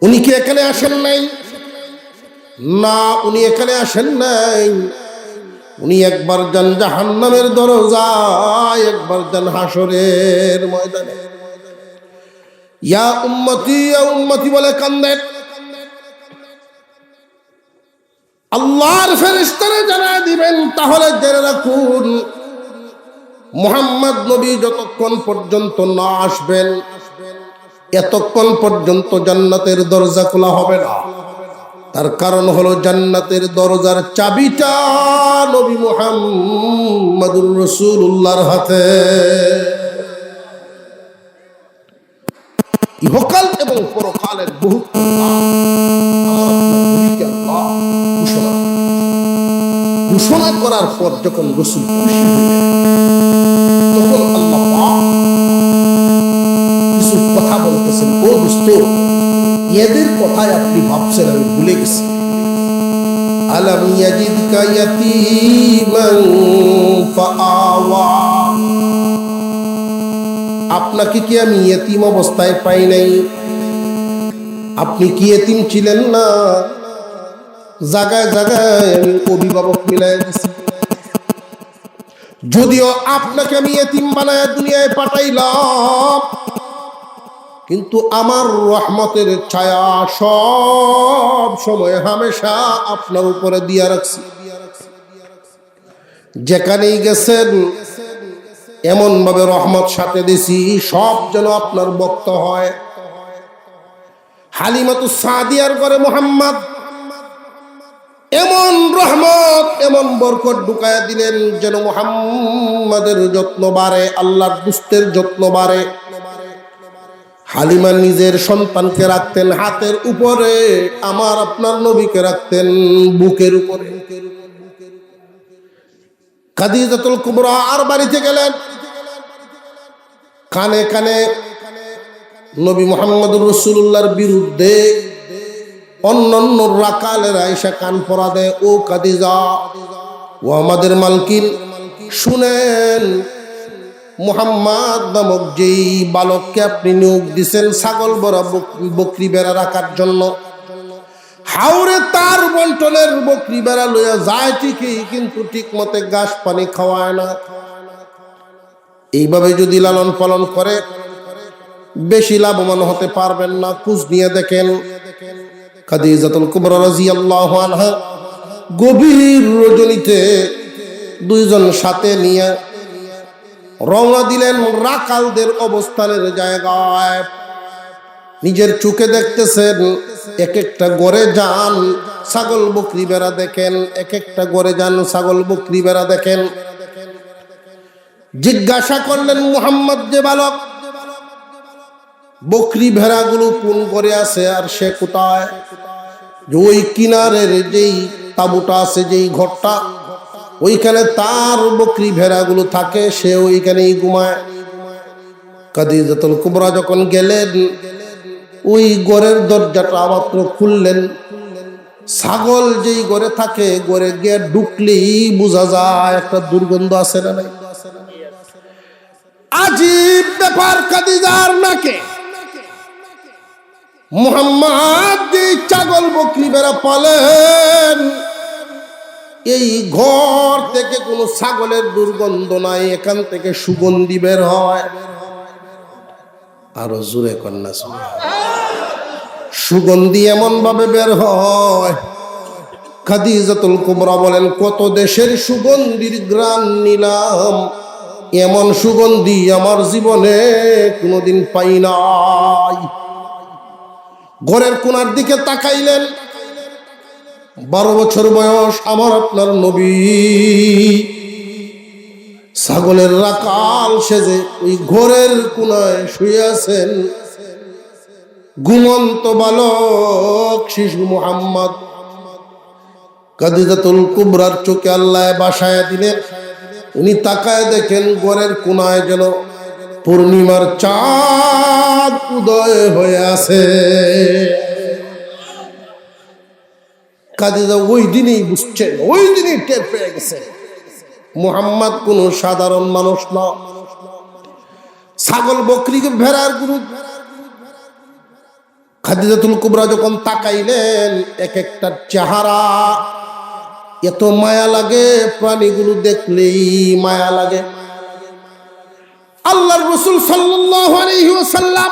উনি কি এখানে আসেন নাই? না, উনি এখানে আসেন নাই। উনি একবার যান জাহান্নামের দরজায়, একবার যান হাসরের ময়দানে। ইয়া উম্মতি, ইয়া উম্মতি বলে কান্দেন। আল্লাহর ফেরেশতারা জানায় দিবেন, তাহলে জেনে রাখুন মুহাম্মদ নবী যতক্ষণ পর্যন্ত না আসবেন এতক্ষণ পর্যন্ত জান্নাতের দরজা খোলা হবে না। তার কারণ হলো জান্নাতের দরজার চাবিটা নবী মুহাম্মদুর রাসূলুল্লাহর হাতে। ইহকাল এবং পরকালের বহু ঘোষণা করার পর যখন রাসূল খুশি হলেন, তখন আল্লাহ কিছু কথা বলতেছেন, ও দোস্ত এদের কথায় আপনি ভাবছেন আমি ভুলে গেছি। আলাম ইয়াজিদকা ইয়াতীমান ফাআওয়া, আপনাকে কি আমি ইয়েতিম অবস্থায় পাই নাই? আপনি কি ইয়েতিম ছিলেন না? জায়গায় জায়গায় আমি অভিভাবক মিলাই দিছি। যদিও আপনাকে আমি ইয়েতিম বানায় দুনিয়ায় পাঠাইলাম, কিন্তু আমার রহমতের ছায়া সব সময় হামেশা আপনার উপরে দিয়া রাখছি। যেখানেই গেছেন এমন ভাবে রহমত সাথে দিছি সব যেন আপনার ভক্ত হয়। হালিমাতুস সাদিয়ার ঘরে মুহাম্মদ এমন রহমত এমন বরকত ঢুকায়া দিলেন যেন মুহাম্মাদের যত্ন বাড়ে, আল্লাহর দুস্তের যত্ন বাড়ে। হালিমা নিজের সন্তানকে রাখতেন হাতের উপরে, আমার আপনার নবীকে রাখতেন বুকের উপরে। খাদিজাতুল কুবরা আর বাড়িতে গেলেন, কানে কানে নবী মুহাম্মদুর রাসূলুল্লাহর বিরুদ্ধে অন্যান্য রাকালেরা এসে কান পরা দেয়, ও খাদিজা, ও আমাদের মালকিন, শুনেন মুহাম্মদ নামক যেই বালককে আপনি নিয়োগ দিছেন ছাগল বড়া বকরি বেড়া রাখার জন্য, হাওরে তার বন্টনের বকরি বেড়া লইয়া যায় ঠিকই, কিন্তু ঠিক মতে ঘাস পানি খাওয়ায় না। এইভাবে যদি লালন পালন করে বেশি লাভবান হতে পারবেন না। খোঁজ নিয়ে দেখেন খাদিজাতুল কুবরা রাদিয়াল্লাহু আনহা গভীর রজনীতে দুইজন সাথে নিয়ে রওনা দিলেন রাকালদের অবস্থানের জায়গায়। নিজের চোখে দেখতেছেন এক একটা ঘরে যান ছাগল বকরি বেড়া দেখেন, এক একটা ঘরে যান ছাগল বকরি বেড়া দেখেন। জিজ্ঞাসা করলেন মুহাম্মদ যে বালক, বকরি ভেড়াগুলো কোন ঘরে আছে আর সে কোথায়? ওই কিনারের যেই তাঁবুটা আছে, যেই ঘরটা, ওইখানে তার বকরি ভেড়াগুলো থাকে, সে ওইখানেই ঘুমায়। খাদিজাতুল কুবরা যখন গেলেন ওই ঘরের দরজাটা মাত্র খুললেন, ছাগল যেই ঘরে থাকে ঘরে গিয়ে ঢুকলেই বোঝা যায় একটা দুর্গন্ধ আছে না নাই। আজীব ব্যাপার, খাদিজার নাকে মুহাম্মদ যে ছাগল বকরি বেড়া পালেন, এই ঘর থেকে কোনো ছাগলের দুর্গন্ধ নাই, এখান থেকে সুগন্ধি বের হয়। আরো জোরে কন্যা, সুগন্ধি এমন ভাবে বের হয়। খাদিজাতুল কুবরা বলেন, কত দেশের সুগন্ধির ঘ্রাণ নিলাম, এমন সুগন্ধি আমার জীবনে কোনোদিন পাই নাই। ঘরের কোনার দিকে তাকাইলেন, 12 বছর বয়স আমার আপনার নবী ছাগলের রাকাল সেজে ওই ঘরের কোনায় শুয়ে আছেন। ঘুমন্ত বালক শিশু মুহাম্মদ। খাদিজাতুল কুবরার চোখে আল্লাহ বাসায় দিলেন, উনি তাকায় দেখেন ঘরের কোনায় যেন পূর্ণিমার চাঁদ উদয় হয়ে আছে। খাদিজা ওই দিনই বুঝছেন, ওই দিনই টের পেয়ে গেছে মুহাম্মদ কোন সাধারণ মানুষ না, ছাগল বকরি ভেড়ার গুরু। খাদিজাতুল কুবরা যখন তাকাইলেন এক একটা চেহারা, এত মায়া লাগে, প্রাণীগুলো দেখলেই মায়া লাগে। আল্লাহর রাসূল সাল্লাল্লাহু আলাইহি ওয়াসাল্লাম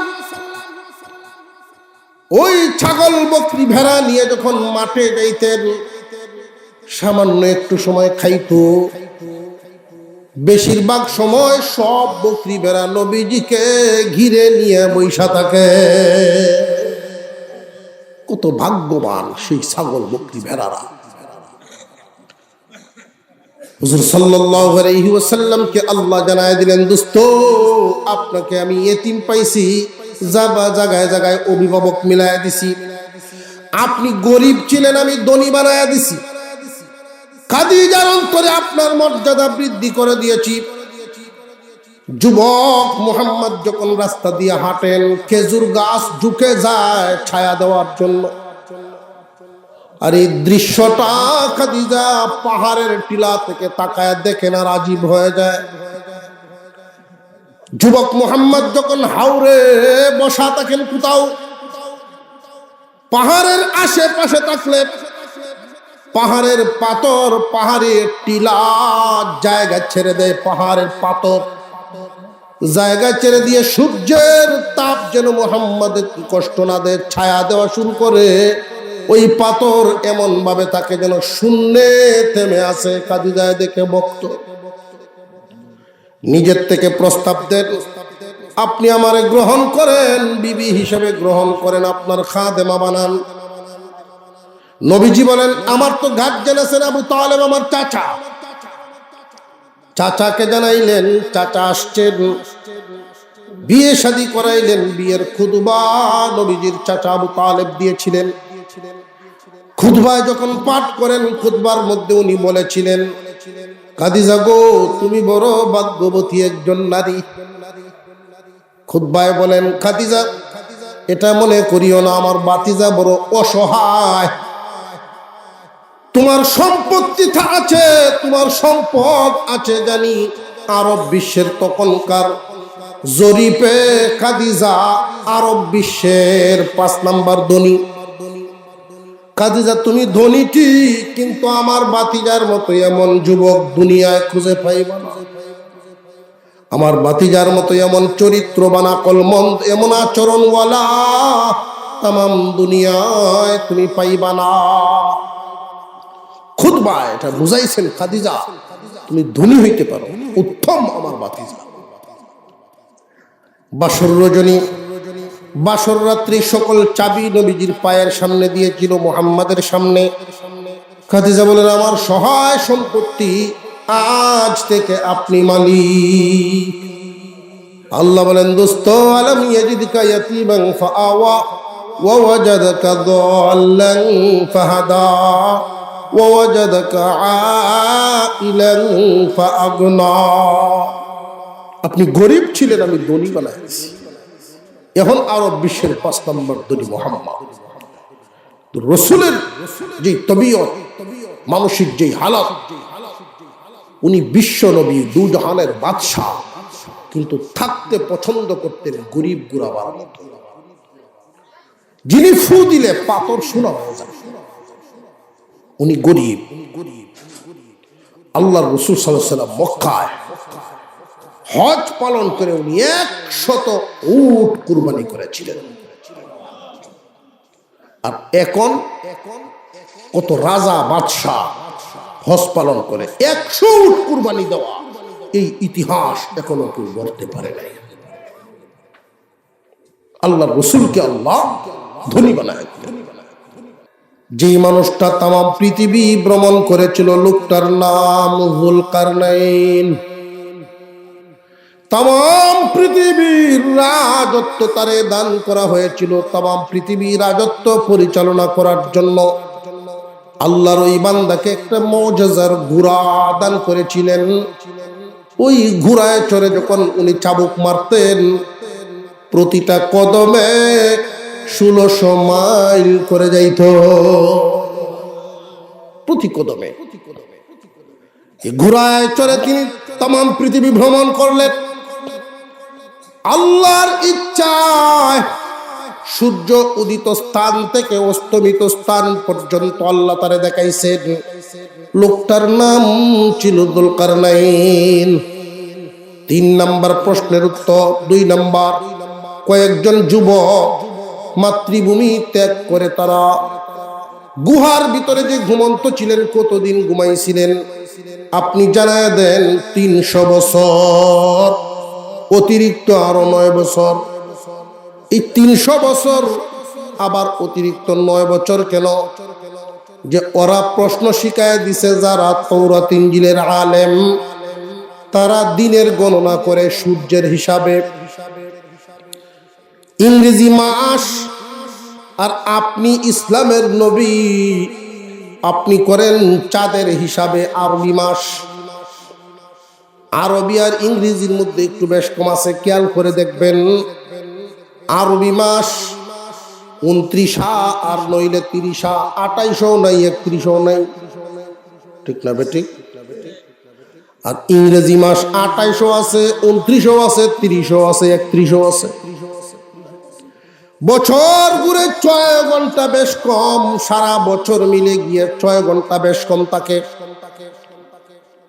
ওই ছাগল বকরি ভেড়া নিয়ে যখন মাঠে যাইতেন, সামান্য একটু সময় খাইতো, বেশিরভাগ সময় সব বকরি ভেড়া নবীজিকে ঘিরে নিয়ে বৈশা থাকে। কত ভাগ্যবান সেই ছাগল বকরি ভেড়ারা। হুজুর সাল্লাল্লাহু আলাইহি ওয়াসাল্লামকে আল্লাহ জানায় দিলেন, দোস্ত আপনাকে আমি ইতিম পাইছি, যাবা জায়গায় জায়গায় অভিভাবক মিলায়া দিছি। আপনি গরিব ছিলেন, আমি ধনী বানায়া দিছি। খাদিজার অন্তরে আপনার মর্যাদা বৃদ্ধি করে দিয়েছি। যুবক মুহাম্মদ যখন রাস্তা দিয়ে হাঁটেন, খেজুর গাছ ঝুঁকে যায় ছায়া দেওয়ার জন্য। আর এই দৃশ্যটা খাদিজা পাহাড়ের টিলা থেকে তাকায় দেখেন আর আজীব হয়ে যায়। যুবক মুহাম্মদ যখন হাওরে বসা থাকেন কোথাও, পাহাড়ের আশেপাশে থাকলে পাহাড়ের পাথর, পাহাড়ের টিলা জায়গা ছেড়ে দেয়, পাহাড়ের পাথর জায়গা ছেড়ে দিয়ে সূর্যের তাপ যেন মুহাম্মদের কষ্ট না দেয়, ছায়া দেওয়া শুরু করে। ওই পাথর এমন ভাবে থাকে যেন শূন্যে থেমে আছে। খাদিজা দেখে বক্ত নিজের থেকে প্রস্তাব দেন, আপনি আমারে গ্রহণ করেন, বিবি হিসেবে গ্রহণ করেন, আপনার খাদেমা বানান। নবীজি বলেন, আমার তো ঘাট জেনেছেন আবু তালেব আমার চাচা। চাচাকে জানাইলেন, চাচা আসছেন। বিয়ে শাদী করাইলেন, বিয়ের খুতবা নবীজির চাচা আবু তালেব দিয়েছিলেন। খুতবায় যখন পাঠ করেন, খুতবার মধ্যে উনি বলেছিলেন, খাদিজা গো, তুমি বড় ভাগ্যবতী একজন নারী। খুতবায় বলেন, খাদিজা এটা মনে করিও না, আমার বাতিজা বড় অসহায়। তোমার সম্পত্তি আছে, তোমার সম্পদ আছে জানি। আরব বিশ্বের তখনকার জরিপে খাদিজা আরব বিশ্বের 5 নাম্বার ধনী। খাদিজা তুমি ধনী ঠিক, কিন্তু আমার বাতিজার মতো এমন যুবক দুনিয়ায় খুঁজে পাইবা না। আমার বাতিজার মতো এমন চরিত্রবান, আকলমন্দ, এমন আচরণওয়ালা তামাম দুনিয়ায় তুমি পাইবা না। খুতবা এটা বুঝাইছেন, খাদিজা তুমি ধনী হইতে পারো, উত্তম আমার বাতিজা। বাসর রজনী, বাসর রাত্রি সকল চাবি নবীজির পায়ের সামনে দিয়েছিল, মুহাম্মাদের সামনে। খাদিজা বলেন, আমার সহায় সম্পত্তি আজ থেকে আপনি মালিক। আল্লাহ বলেন, দোস্ত আলাম ইয়াজিদকা ইয়াতীমান ফাআওয়া ওয়া ওয়াজাদাকা দাল্লান ফাহাদা ওয়া ওয়াজাদাকা আইলান ফাআগনা। আপনি গরিব ছিলেন, আমি ধনী বানাইছি। এখন আরব বিশ্বের 5 নম্বর ধনী মুহাম্মদ। রাসূলের যে তবিয়ত, মানসিক যে হালত, উনি বিশ্ব নবী, দুজাহানের বাদশাহ, কিন্তু থাকতে পছন্দ করতেন গরিব গুরাবার মতো। যিনি ফু দিলে পাথর সোনা হয়ে যায়, উনি গরিব। আল্লাহর রাসূল সাল্লাল্লাহু আলাইহি ওয়াসাল্লাম মক্কায় হজ পালন করে উনি 100 উট কুরবানি করেছিলেন। আর এখন কত রাজা বাদশাহ হজ পালন করে 100 উট কুরবানি দেওয়া, এই ইতিহাস এখনো কেউ গড়তে পারে নাই। আল্লাহর রাসূলকে আল্লাহ ধনী বানায় দিলেন। যেই মানুষটা তামাম পৃথিবী ভ্রমণ করেছিল, লোকটার নাম যুলকারনাইন। তামাম পৃথিবীর রাজত্ব তারে দান করা হয়েছিল। তামাম পৃথিবীর রাজত্ব পরিচালনা করার জন্য আল্লাহর ওই বান্দাকে একটা মুজিজার ঘোড়া দান করেছিলেন। ওই ঘোড়ায় চড়ে যখন উনি চাবুক মারতেন, প্রতিটা কদমে 1600 মাইল করে যাইত, প্রতি কদমে। ঘোড়ায় চড়ে তিনি তামাম পৃথিবী ভ্রমণ করলেন। আল্লাহর ইচ্ছায় সূর্য উদিত স্থান থেকে অস্তমিত স্থান পর্যন্ত আল্লাহ তারে দেখাইছেন। লোকটার নাম ছিল যুলকারনাইন। 3 নাম্বার প্রশ্নের উত্তর। 2 নাম্বার, কয়েকজন যুবক মাতৃভূমি ত্যাগ করে তারা গুহার ভিতরে যে ঘুমন্ত ছিলেন, কতদিন ঘুমাইছিলেন আপনি জানায় দেন। 300 বছর, অতিরিক্ত আরো 9 বছর। এই 300 বছর আবার অতিরিক্ত 9 বছর কেন? যে ওরা প্রশ্ন শিখায় দিছে যারা তাওরাত ইনজিলের আলেম, তারা দিনের গণনা করে সূর্যের হিসাবে, ইংরেজি মাস। আর আপনি ইসলামের নবী, আপনি করেন চাঁদের হিসাবে আরবি মাস। আরবি আর ইংরেজির মধ্যে একটু বেশ কম আছে, খেয়াল করে দেখবেন। আরবি মাস 29 আর নইলে 30, 28 নাই, 31 নাই, ঠিক না বেঠিক? আর ইংরেজি মাস 28 আছে, 29 আছে, 30 আছে, 31 আছে। বছর ঘুরে 6 ঘন্টা বেশ কম, সারা বছর মিলে গিয়ে 6 ঘন্টা বেশ কম থাকে।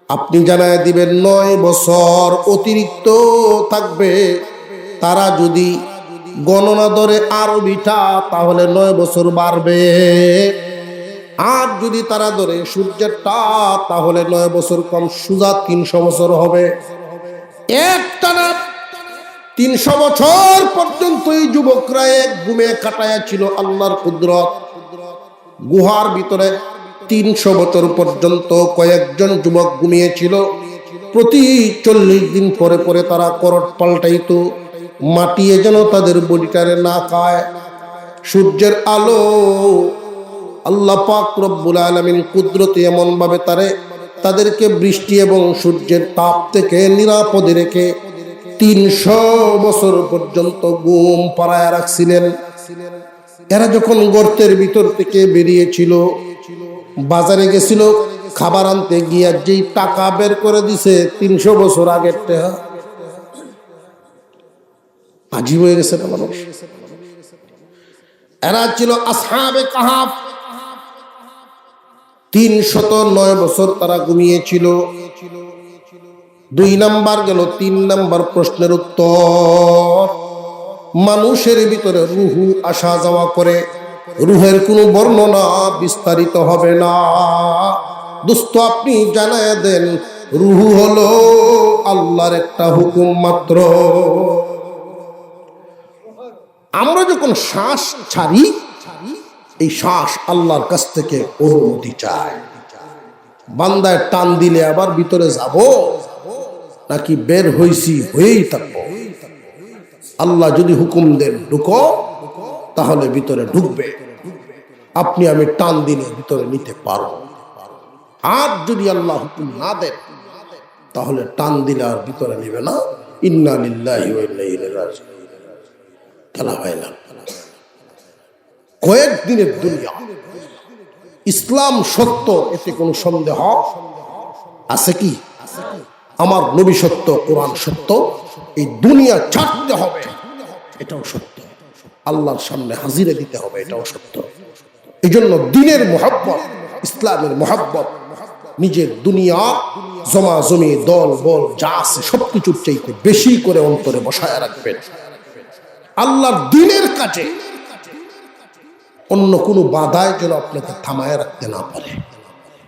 আপনি জানায় দিবেন 9 বছর অতিরিক্ত থাকবে। তারা যদি গণনা ধরে আরবিটা, তাহলে 9 বছর বাড়বে। আর যদি তারা ধরে সূর্যেরটা, তাহলে 9 বছর কম, সোজা 300 বছর হবে। একটানা 300 বছর পর্যন্ত এই যুবকরা এক ঘুমে কাটায়া ছিল আল্লাহর কুদরত। গুহার ভিতরে 300 বছর পর্যন্ত কয়েকজন যুবক ঘুমিয়েছিল। প্রতি 40 দিন পরে পরে তারা করট পাল্টাইতো, মাটিয়ে যেন তাদের বডিটারে না খায়। সূর্যের আলো আল্লাহ পাক রব্বুল আলামিন কুদরতে এমন ভাবে তাদেরকে বৃষ্টি এবং সূর্যের তাপ থেকে নিরাপদে রেখে 300 বছর পর্যন্ত ঘুম পাড়ায় রাখছিলেন। এরা যখন গর্তের ভিতর থেকে বেরিয়েছিল, বাজারে গেছিল খাবার আনতে গিয়া, যেই টাকা বের করে দিছে 300 বছর আগের টাকা। আজীব হয়ে গেছে না মানুষ। এরা ছিল আসহাবে কাহাফ। 309 বছর তারা ঘুমিয়েছিল। 2 নাম্বার গেল। 3 নাম্বার প্রশ্নের উত্তর। মানুষের ভিতরে রুহু আসা যাওয়া করে, রুহের কোনো বর্ণনা বিস্তারিত হবে না। দোস্ত, আপনি জানায় দেন, রুহু হলো আল্লাহর একটা হুকুম মাত্র। আমরা যখন শ্বাস ছাড়ি, এই শ্বাস আল্লাহর কাছ থেকে অনুমতি চায়। বান্দায় টান দিলে আবার ভিতরে যাব নাকি বের হইছি হয়েই থাকবো? আল্লাহ যদি হুকুম দেন ঢুকো, তাহলে ভিতরে ঢুকবে। আপনি আমি টান দিলে ভিতরে নিতে পারবো। আর যদি আল্লাহ হুকুম না দেন, তাহলে টান দিলে আর ভিতরে নিবে না। ইন্না লিল্লাহি ওয়া ইন্না ইলাইহি রাজিউন। খেলা হয় না। কয়েকদিনের দুনিয়া, ইসলাম সত্য, এতে কোনো সন্দেহ আছে কি? আমার নবী সত্য, কোরআন সত্য, এই দুনিয়া ছাড়তে হবে, এটাও সত্য। আল্লাহর সামনে হাজিরে দিতে হবে, এটাও সত্য। এই জন্য দিনের মোহাব্বত, ইসলামের মোহাব্বত, নিজের দুনিয়া জমা জমি দল বল যা আছে সবকিছুর চাইতে বেশি করে অন্তরে বসায় রাখবেন। আল্লাহর দিনের কাজে অন্য কোনো বাধায় যেন আপনাকে থামায় রাখতে না পারে।